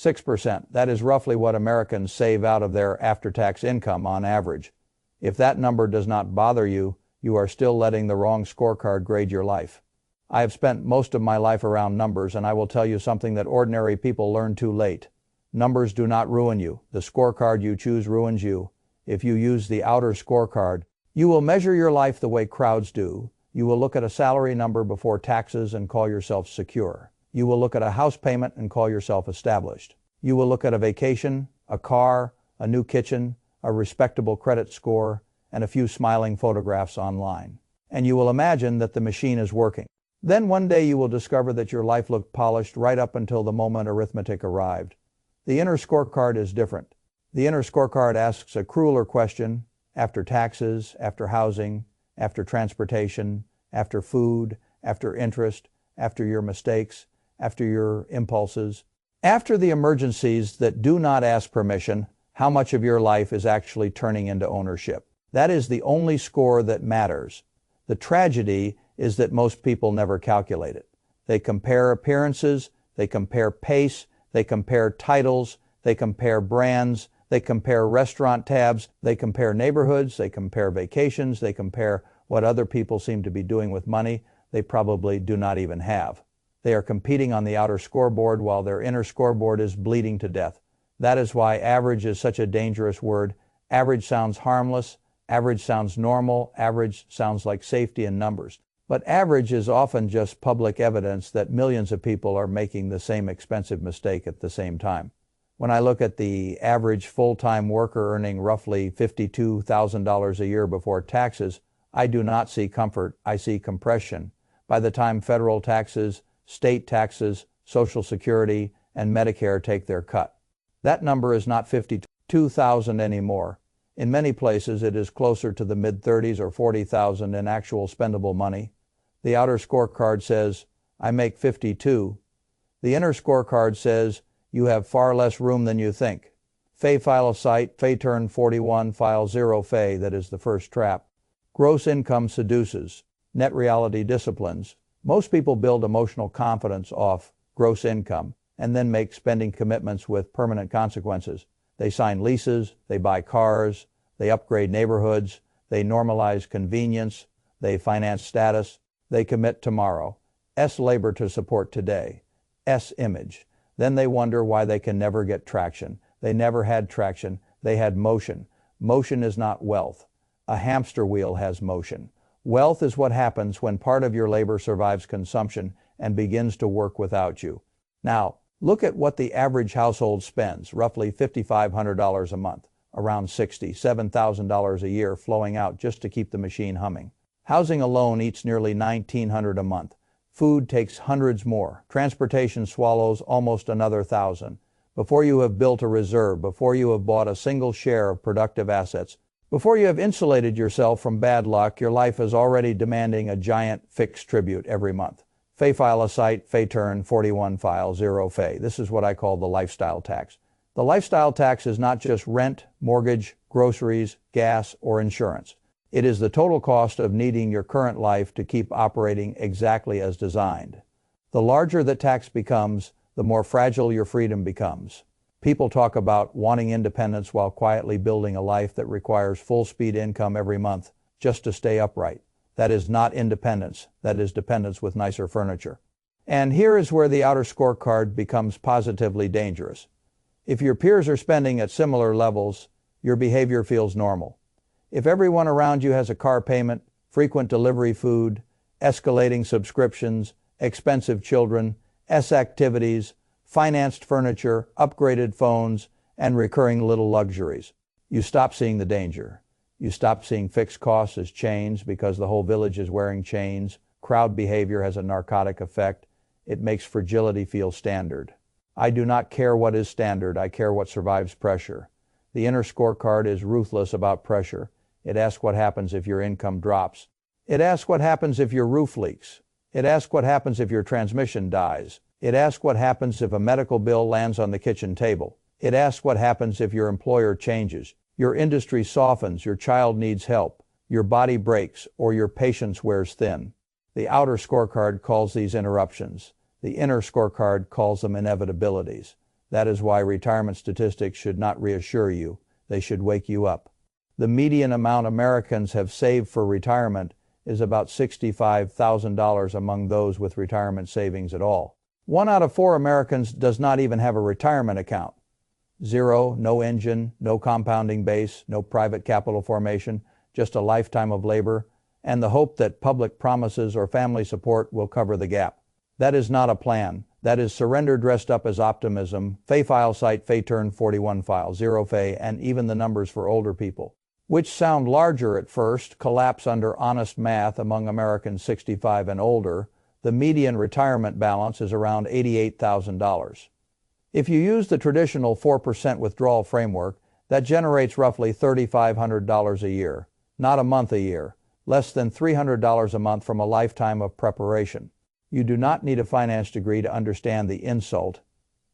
6%. That is roughly what Americans save out of their after-tax income on average. If that number does not bother you, you are still letting the wrong scorecard grade your life. I have spent most of my life around numbers, and I will tell you something that ordinary people learn too late. Numbers do not ruin you. The scorecard you choose ruins you. If you use the outer scorecard, you will measure your life the way crowds do. You will look at a salary number before taxes and call yourself secure. You will look at a house payment and call yourself established. You will look at a vacation, a car, a new kitchen, a respectable credit score, and a few smiling photographs online. And you will imagine that the machine is working. Then one day you will discover that your life looked polished right up until the moment arithmetic arrived. The inner scorecard is different. The inner scorecard asks a crueler question: after taxes, after housing, after transportation, after food, after interest, after your mistakes, after your impulses, after the emergencies that do not ask permission, how much of your life is actually turning into ownership? That is the only score that matters. The tragedy is that most people never calculate it. They compare appearances, they compare pace, they compare titles, they compare brands, they compare restaurant tabs, they compare neighborhoods, they compare vacations, they compare what other people seem to be doing with money they probably do not even have. They are competing on the outer scoreboard while their inner scoreboard is bleeding to death. That is why average is such a dangerous word. Average sounds harmless, average sounds normal, average sounds like safety in numbers. But average is often just public evidence that millions of people are making the same expensive mistake at the same time. When I look at the average full-time worker earning roughly $52,000 a year before taxes, I do not see comfort, I see compression. By the time federal taxes, state taxes, Social Security, and Medicare take their cut, that number is not $52,000 anymore. In many places, it is closer to the mid-30s or $40,000 in actual spendable money. The outer scorecard says, I make 52. The inner scorecard says, you have far less room than you think. Fay file a site, Fay turn 41, file 0 Fay, that is the first trap. Gross income seduces. Net reality disciplines. Most people build emotional confidence off gross income and then make spending commitments with permanent consequences. They sign leases, they buy cars, they upgrade neighborhoods, they normalize convenience, they finance status, they commit tomorrow. S labor to support today. S image. Then they wonder why they can never get traction. They never had traction, they had motion. Motion is not wealth. A hamster wheel has motion. Wealth is what happens when part of your labor survives consumption and begins to work without you. Now, look at what the average household spends, roughly $5,500 a month, around $67,000 a year flowing out just to keep the machine humming. Housing alone eats nearly $1,900 a month. Food takes hundreds more. Transportation swallows almost another $1,000. Before you have built a reserve, before you have bought a single share of productive assets, before you have insulated yourself from bad luck, your life is already demanding a giant fixed tribute every month. Fay file a site, Fay turn 41 file 0 Fay. This is what I call the lifestyle tax. The lifestyle tax is not just rent, mortgage, groceries, gas, or insurance. It is the total cost of needing your current life to keep operating exactly as designed. The larger the tax becomes, the more fragile your freedom becomes. People talk about wanting independence while quietly building a life that requires full-speed income every month just to stay upright. That is not independence. That is dependence with nicer furniture. And here is where the outer scorecard becomes positively dangerous. If your peers are spending at similar levels, your behavior feels normal. If everyone around you has a car payment, frequent delivery food, escalating subscriptions, expensive children, S activities, financed furniture, upgraded phones, and recurring little luxuries, you stop seeing the danger. You stop seeing fixed costs as chains because the whole village is wearing chains. Crowd behavior has a narcotic effect. It makes fragility feel standard. I do not care what is standard. I care what survives pressure. The inner scorecard is ruthless about pressure. It asks what happens if your income drops. It asks what happens if your roof leaks. It asks what happens if your transmission dies. It asks what happens if a medical bill lands on the kitchen table. It asks what happens if your employer changes, your industry softens, your child needs help, your body breaks, or your patience wears thin. The outer scorecard calls these interruptions. The inner scorecard calls them inevitabilities. That is why retirement statistics should not reassure you. They should wake you up. The median amount Americans have saved for retirement is about $65,000 among those with retirement savings at all. 1 out of 4 Americans does not even have a retirement account. Zero, no engine, no compounding base, no private capital formation, just a lifetime of labor, and the hope that public promises or family support will cover the gap. That is not a plan. That is surrender dressed up as optimism. Fay file site, Fay turn 41 file, 0 Fay, and even the numbers for older people, which sound larger at first, collapse under honest math among Americans 65 and older. The median retirement balance is around $88,000. If you use the traditional 4% withdrawal framework, that generates roughly $3,500 a year, not a month a year, less than $300 a month from a lifetime of preparation. You do not need a finance degree to understand the insult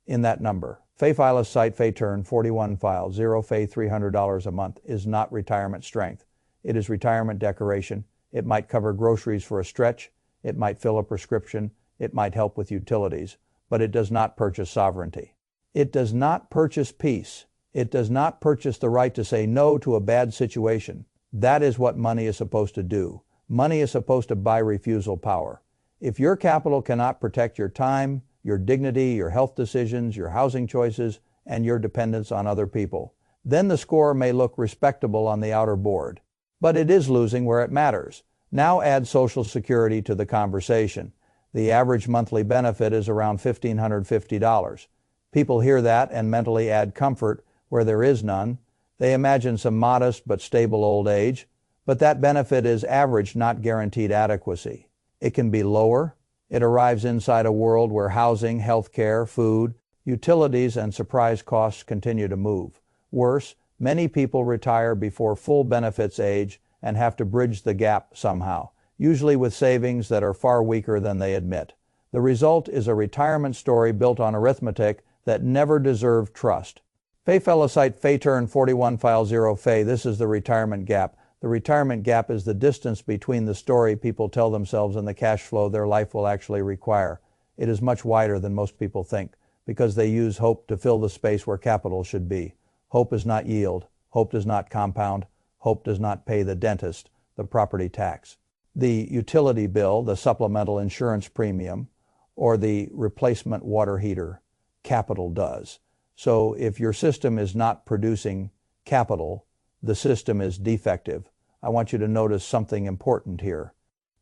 in that number. Fay file site, Fay turn 41 file, 0 Fay, $300 a month is not retirement strength. It is retirement decoration. It might cover groceries for a stretch. It might fill a prescription. It might help with utilities. But it does not purchase sovereignty. It does not purchase peace. It does not purchase the right to say no to a bad situation. That is what money is supposed to do. Money is supposed to buy refusal power. If your capital cannot protect your time, your dignity, your health decisions, your housing choices, and your dependence on other people, then the score may look respectable on the outer board. But it is losing where it matters. Now add Social Security to the conversation. The average monthly benefit is around $1,550. People hear that and mentally add comfort where there is none. They imagine some modest but stable old age, but that benefit is average, not guaranteed adequacy. It can be lower. It arrives inside a world where housing, health care, food, utilities, and surprise costs continue to move. Worse, many people retire before full benefits age and have to bridge the gap somehow, usually with savings that are far weaker than they admit. The result is a retirement story built on arithmetic that never deserved trust. Fay file site, Fay turn 41 file, 0 Fay. This is the retirement gap. The retirement gap is the distance between the story people tell themselves and the cash flow their life will actually require. It is much wider than most people think because they use hope to fill the space where capital should be. Hope is not yield. Hope does not compound. Hope does not pay the dentist the property tax, the utility bill, the supplemental insurance premium, or the replacement water heater. Capital does. So if your system is not producing capital, the system is defective. I want you to notice something important here.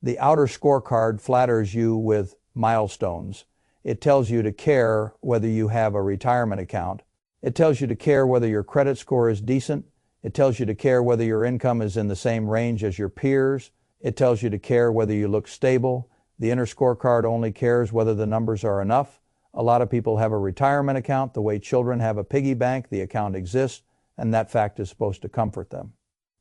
The outer scorecard flatters you with milestones. It tells you to care whether you have a retirement account. It tells you to care whether your credit score is decent. It tells you to care whether your income is in the same range as your peers. It tells you to care whether you look stable. The inner scorecard only cares whether the numbers are enough. A lot of people have a retirement account the way children have a piggy bank. The account exists, and that fact is supposed to comfort them.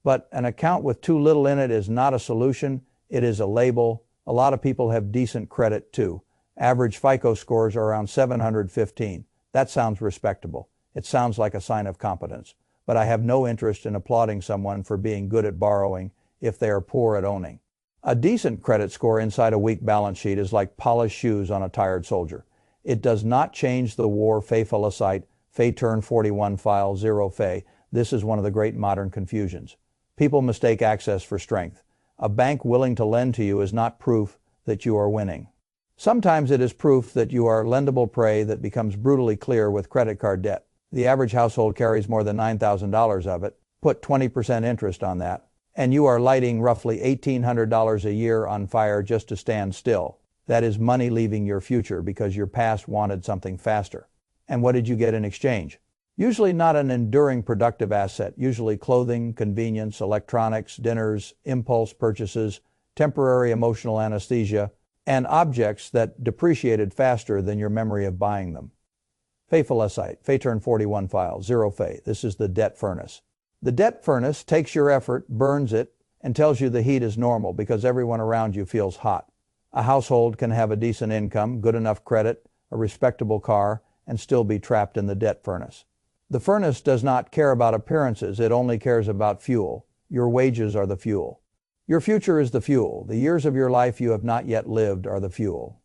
But an account with too little in it is not a solution. It is a label. A lot of people have decent credit too. Average FICO scores are around 715. That sounds respectable. It sounds like a sign of competence. But I have no interest in applauding someone for being good at borrowing if they are poor at owning. A decent credit score inside a weak balance sheet is like polished shoes on a tired soldier. It does not change the war. Fay file site, Fay turn 41 file, 0 Fay. This is one of the great modern confusions. People mistake access for strength. A bank willing to lend to you is not proof that you are winning. Sometimes it is proof that you are lendable prey that becomes brutally clear with credit card debt. The average household carries more than $9,000 of it. Put 20% interest on that, and you are lighting roughly $1,800 a year on fire just to stand still. That is money leaving your future because your past wanted something faster. And what did you get in exchange? Usually not an enduring productive asset, usually clothing, convenience, electronics, dinners, impulse purchases, temporary emotional anesthesia, and objects that depreciated faster than your memory of buying them. Fay file site, Fay turn 41 file, 0 Fay. This is the debt furnace. The debt furnace takes your effort, burns it, and tells you the heat is normal because everyone around you feels hot. A household can have a decent income, good enough credit, a respectable car, and still be trapped in the debt furnace. The furnace does not care about appearances, it only cares about fuel. Your wages are the fuel. Your future is the fuel. The years of your life you have not yet lived are the fuel.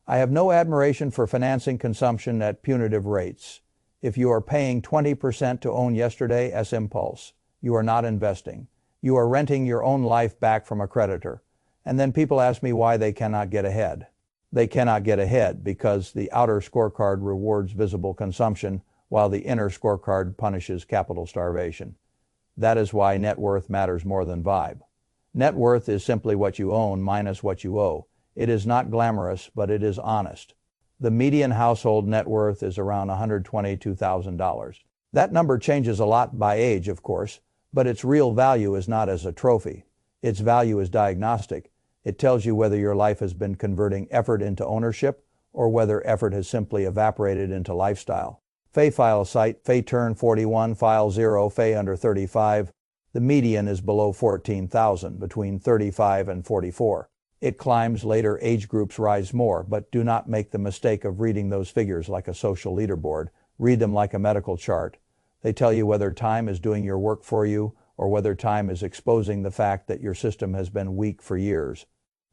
I have no admiration for financing consumption at punitive rates. If you are paying 20% to own yesterday as impulse, you are not investing. You are renting your own life back from a creditor. And then people ask me why they cannot get ahead. They cannot get ahead because the outer scorecard rewards visible consumption while the inner scorecard punishes capital starvation. That is why net worth matters more than vibe. Net worth is simply what you own minus what you owe. It is not glamorous, but it is honest. The median household net worth is around $122,000. That number changes a lot by age, of course, but its real value is not as a trophy. Its value is diagnostic. It tells you whether your life has been converting effort into ownership or whether effort has simply evaporated into lifestyle. Fay file site, Fay turn 41, file 0, Fay under 35. The median is below 14,000, between 35 and 44. It climbs later, age groups rise more, but do not make the mistake of reading those figures like a social leaderboard. Read them like a medical chart. They tell you whether time is doing your work for you or whether time is exposing the fact that your system has been weak for years.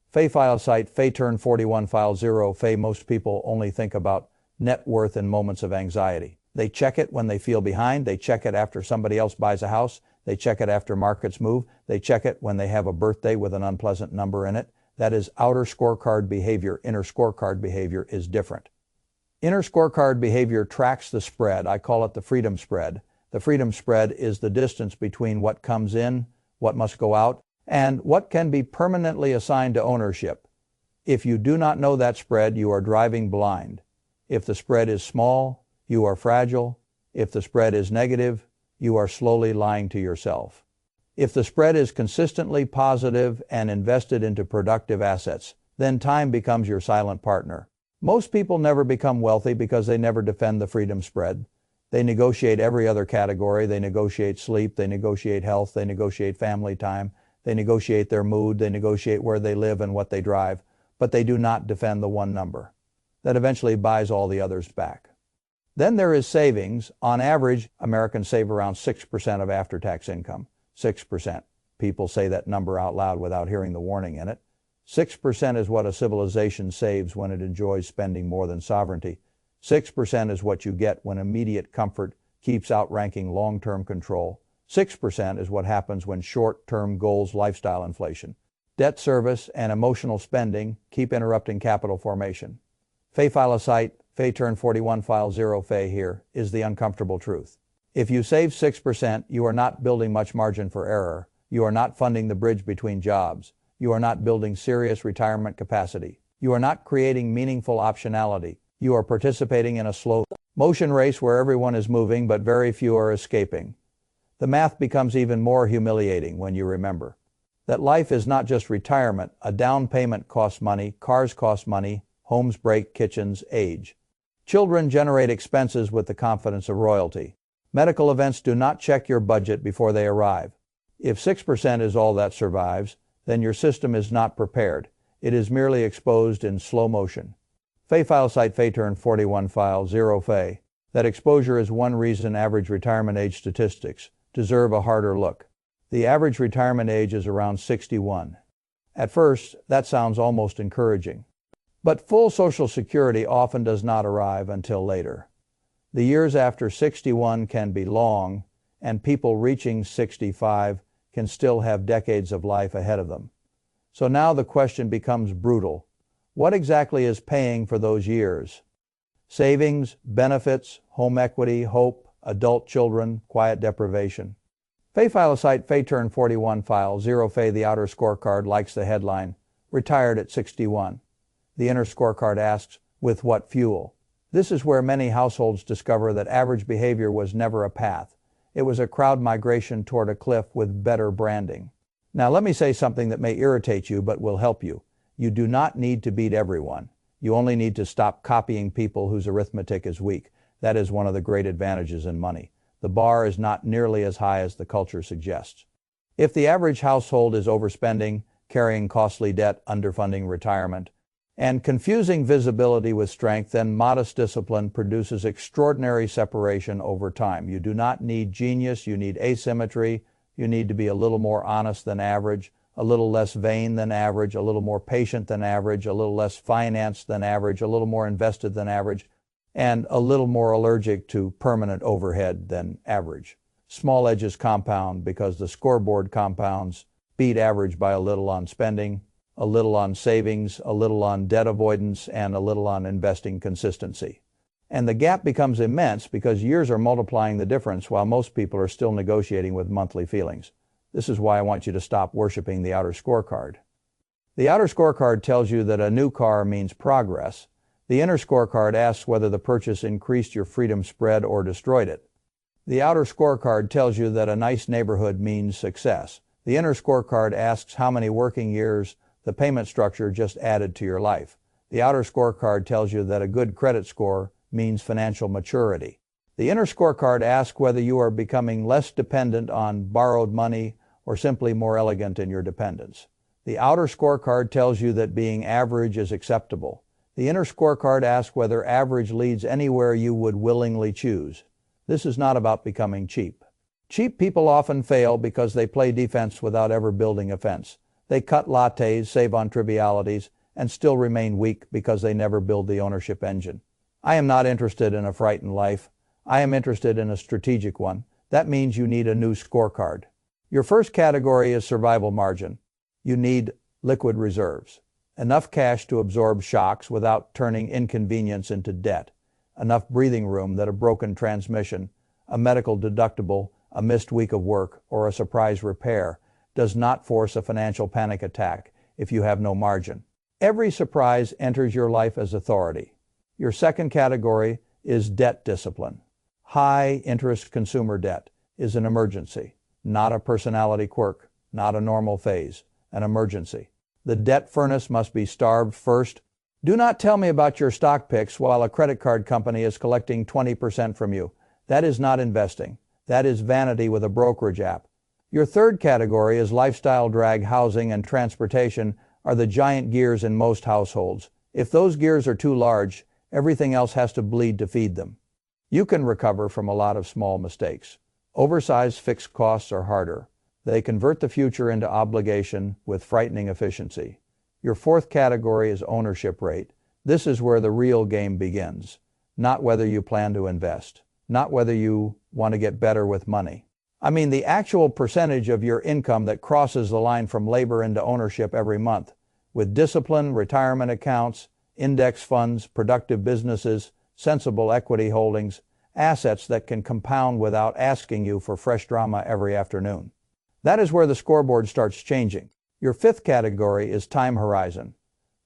Fay file site, Fay turn 41, file 0, Fay. Most people only think about net worth in moments of anxiety. They check it when they feel behind. They check it after somebody else buys a house. They check it after markets move. They check it when they have a birthday with an unpleasant number in it. That is outer scorecard behavior. Inner scorecard behavior is different. Inner scorecard behavior tracks the spread. I call it the freedom spread. The freedom spread is the distance between what comes in, what must go out, and what can be permanently assigned to ownership. If you do not know that spread, you are driving blind. If the spread is small, you are fragile. If the spread is negative, you are slowly lying to yourself. If the spread is consistently positive and invested into productive assets, then time becomes your silent partner. Most people never become wealthy because they never defend the freedom spread. They negotiate every other category. They negotiate sleep. They negotiate health. They negotiate family time. They negotiate their mood. They negotiate where they live and what they drive. But they do not defend the one number that eventually buys all the others back. Then there is savings. On average, Americans save around 6% of after-tax income. 6%. People say that number out loud without hearing the warning in it. 6% is what a civilization saves when it enjoys spending more than sovereignty. 6% is what you get when immediate comfort keeps outranking long-term control. 6% is what happens when short-term goals, lifestyle inflation, debt service, and emotional spending keep interrupting capital formation. Fay file a site, Fay turn 41, file 0, Fay. Here is the uncomfortable truth. If you save 6%, you are not building much margin for error. You are not funding the bridge between jobs. You are not building serious retirement capacity. You are not creating meaningful optionality. You are participating in a slow motion race where everyone is moving but very few are escaping. The math becomes even more humiliating when you remember that life is not just retirement. A down payment costs money, cars cost money, homes break, kitchens age. Children generate expenses with the confidence of royalty. Medical events do not check your budget before they arrive. If 6% is all that survives, then your system is not prepared. It is merely exposed in slow motion. Fay file site, Fay turn 41, file 0, Fay. That exposure is one reason average retirement age statistics deserve a harder look. The average retirement age is around 61. At first, that sounds almost encouraging. But full Social Security often does not arrive until later. The years after 61 can be long, and people reaching 65 can still have decades of life ahead of them. So now the question becomes brutal. What exactly is paying for those years? Savings, benefits, home equity, hope, adult children, quiet deprivation. Fay file a site, Fay turn 41, file 0, Fay. The outer scorecard likes the headline, retired at 61. The inner scorecard asks, with what fuel? This is where many households discover that average behavior was never a path. It was a crowd migration toward a cliff with better branding. Now let me say something that may irritate you but will help you. You do not need to beat everyone. You only need to stop copying people whose arithmetic is weak. That is one of the great advantages in money. The bar is not nearly as high as the culture suggests. If the average household is overspending, carrying costly debt, underfunding retirement, and confusing visibility with strength, then modest discipline produces extraordinary separation over time. You do not need genius, you need asymmetry. You need to be a little more honest than average, a little less vain than average, a little more patient than average, a little less financed than average, a little more invested than average. and a little more allergic to permanent overhead than average. Small edges compound because the scoreboard compounds. Beat average by a little on spending, a little on savings, a little on debt avoidance, and a little on investing consistency. And the gap becomes immense because years are multiplying the difference while most people are still negotiating with monthly feelings. This is why I want you to stop worshiping the outer scorecard. The outer scorecard tells you that a new car means progress. The inner scorecard asks whether the purchase increased your freedom spread or destroyed it. The outer scorecard tells you that a nice neighborhood means success. The inner scorecard asks how many working years the payment structure just added to your life. The outer scorecard tells you that a good credit score means financial maturity. The inner scorecard asks whether you are becoming less dependent on borrowed money or simply more elegant in your dependence. The outer scorecard tells you that being average is acceptable. The inner scorecard asks whether average leads anywhere you would willingly choose. This is not about becoming cheap. Cheap people often fail because they play defense without ever building offense. They cut lattes, save on trivialities, and still remain weak because they never build the ownership engine. I am not interested in a frightened life. I am interested in a strategic one. That means you need a new scorecard. Your first category is survival margin. You need liquid reserves. Enough cash to absorb shocks without turning inconvenience into debt. Enough breathing room that a broken transmission, a medical deductible, a missed week of work, or a surprise repair does not force a financial panic attack if you have no margin. Every surprise enters your life as authority. Your second category is debt discipline. High interest consumer debt is an emergency, not a personality quirk, not a normal phase, an emergency. The debt furnace must be starved first. Do not tell me about your stock picks while a credit card company is collecting 20% from you. That is not investing. That is vanity with a brokerage app. Your third category is lifestyle drag. Housing and transportation are the giant gears in most households. If those gears are too large, everything else has to bleed to feed them. You can recover from a lot of small mistakes. Oversized fixed costs are harder. They convert the future into obligation with frightening efficiency. Your fourth category is ownership rate. This is where the real game begins. Not whether you plan to invest. Not whether you want to get better with money. I mean the actual percentage of your income that crosses the line from labor into ownership every month. With discipline, retirement accounts, index funds, productive businesses, sensible equity holdings, assets that can compound without asking you for fresh drama every afternoon. That is where the scoreboard starts changing. Your fifth category is time horizon.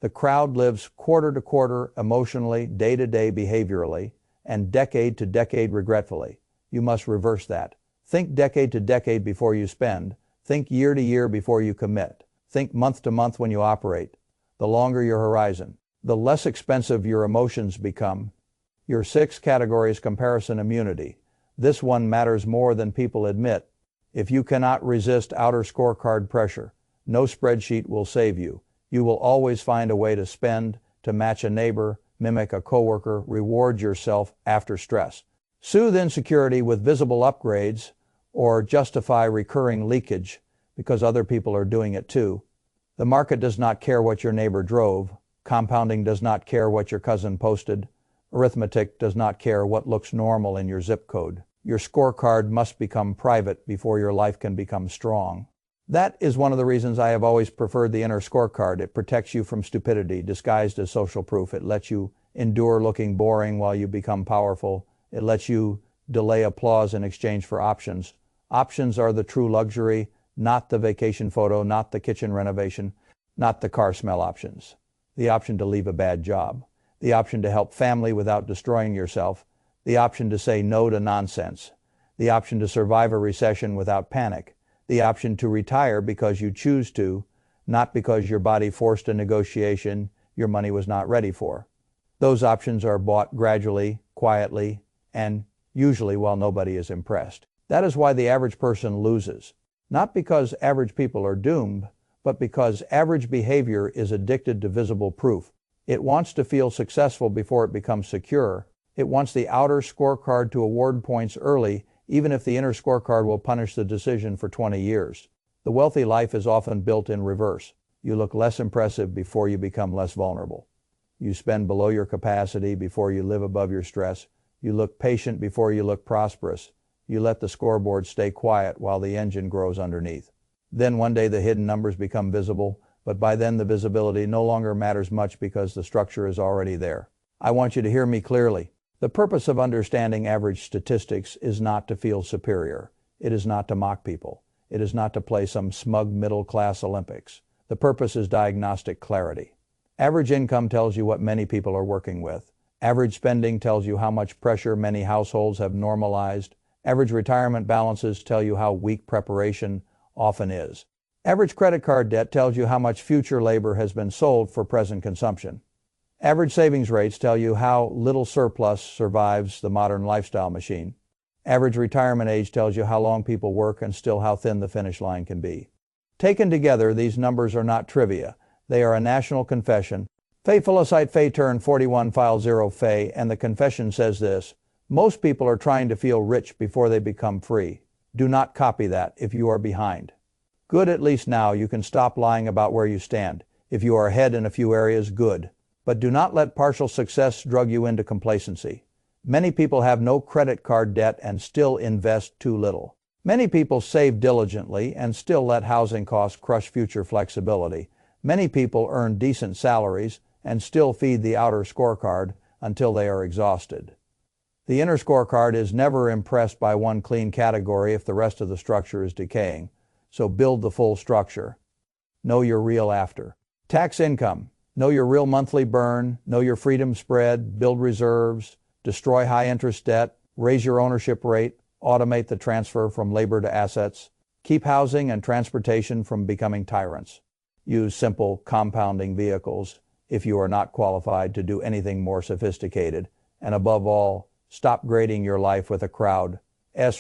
The crowd lives quarter to quarter emotionally, day to day behaviorally, and decade to decade regretfully. You must reverse that. Think decade to decade before you spend. Think year to year before you commit. Think month to month when you operate. The longer your horizon, the less expensive your emotions become. Your sixth category is comparison immunity. This one matters more than people admit. If you cannot resist outer scorecard pressure, no spreadsheet will save you. You will always find a way to spend, to match a neighbor, mimic a coworker, reward yourself after stress. Soothe insecurity with visible upgrades or justify recurring leakage because other people are doing it too. The market does not care what your neighbor drove. Compounding does not care what your cousin posted. Arithmetic does not care what looks normal in your zip code. Your scorecard must become private before your life can become strong. That is one of the reasons I have always preferred the inner scorecard. It protects you from stupidity disguised as social proof. It lets you endure looking boring while you become powerful. It lets you delay applause in exchange for options. Options are the true luxury, not the vacation photo, not the kitchen renovation, not the car smell options. The option to leave a bad job. The option to help family without destroying yourself. The option to say no to nonsense. The option to survive a recession without panic. The option to retire because you choose to, not because your body forced a negotiation your money was not ready for. Those options are bought gradually, quietly, and usually while nobody is impressed. That is why the average person loses. Not because average people are doomed, but because average behavior is addicted to visible proof. It wants to feel successful before it becomes secure. It wants the outer scorecard to award points early, even if the inner scorecard will punish the decision for 20 years. The wealthy life is often built in reverse. You look less impressive before you become less vulnerable. You spend below your capacity before you live above your stress. You look patient before you look prosperous. You let the scoreboard stay quiet while the engine grows underneath. Then one day the hidden numbers become visible, but by then the visibility no longer matters much because the structure is already there. I want you to hear me clearly. The purpose of understanding average statistics is not to feel superior. It is not to mock people. It is not to play some smug middle-class Olympics. The purpose is diagnostic clarity. Average income tells you what many people are working with. Average spending tells you how much pressure many households have normalized. Average retirement balances tell you how weak preparation often is. Average credit card debt tells you how much future labor has been sold for present consumption. Average savings rates tell you how little surplus survives the modern lifestyle machine. Average retirement age tells you how long people work and still how thin the finish line can be. Taken together, these numbers are not trivia. They are a national confession. Fe Felicite Fe Turn 41 File 0 Fe, and the confession says this: most people are trying to feel rich before they become free. Do not copy that if you are behind. Good, at least now you can stop lying about where you stand. If you are ahead in a few areas, good. But do not let partial success drug you into complacency. Many people have no credit card debt and still invest too little. Many people save diligently and still let housing costs crush future flexibility. Many people earn decent salaries and still feed the outer scorecard until they are exhausted. The inner scorecard is never impressed by one clean category if the rest of the structure is decaying. So build the full structure. Know your real after. Tax income. Know your real monthly burn. Know your freedom spread. Build reserves. Destroy high-interest debt. Raise your ownership rate. Automate the transfer from labor to assets. Keep housing and transportation from becoming tyrants. Use simple compounding vehicles if you are not qualified to do anything more sophisticated. And above all, stop grading your life with a crowd's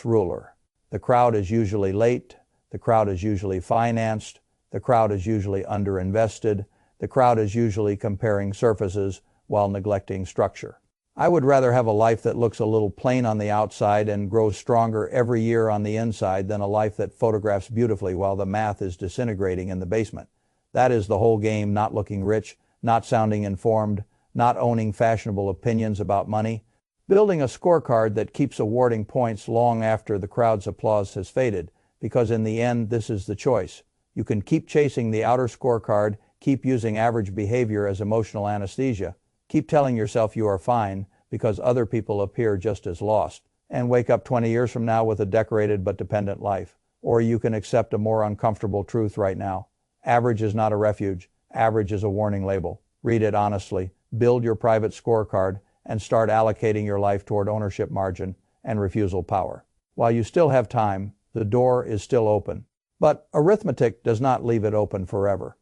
ruler. The crowd is usually late. The crowd is usually financed. The crowd is usually underinvested. The crowd is usually comparing surfaces while neglecting structure. I would rather have a life that looks a little plain on the outside and grows stronger every year on the inside than a life that photographs beautifully while the math is disintegrating in the basement. That is the whole game: not looking rich, not sounding informed, not owning fashionable opinions about money, building a scorecard that keeps awarding points long after the crowd's applause has faded, because in the end this is the choice. You can keep chasing the outer scorecard, keep using average behavior as emotional anesthesia, keep telling yourself you are fine because other people appear just as lost, and wake up 20 years from now with a decorated but dependent life. Or you can accept a more uncomfortable truth right now. Average is not a refuge. Average is a warning label. Read it honestly, build your private scorecard, and start allocating your life toward ownership margin and refusal power. While you still have time, the door is still open. But arithmetic does not leave it open forever.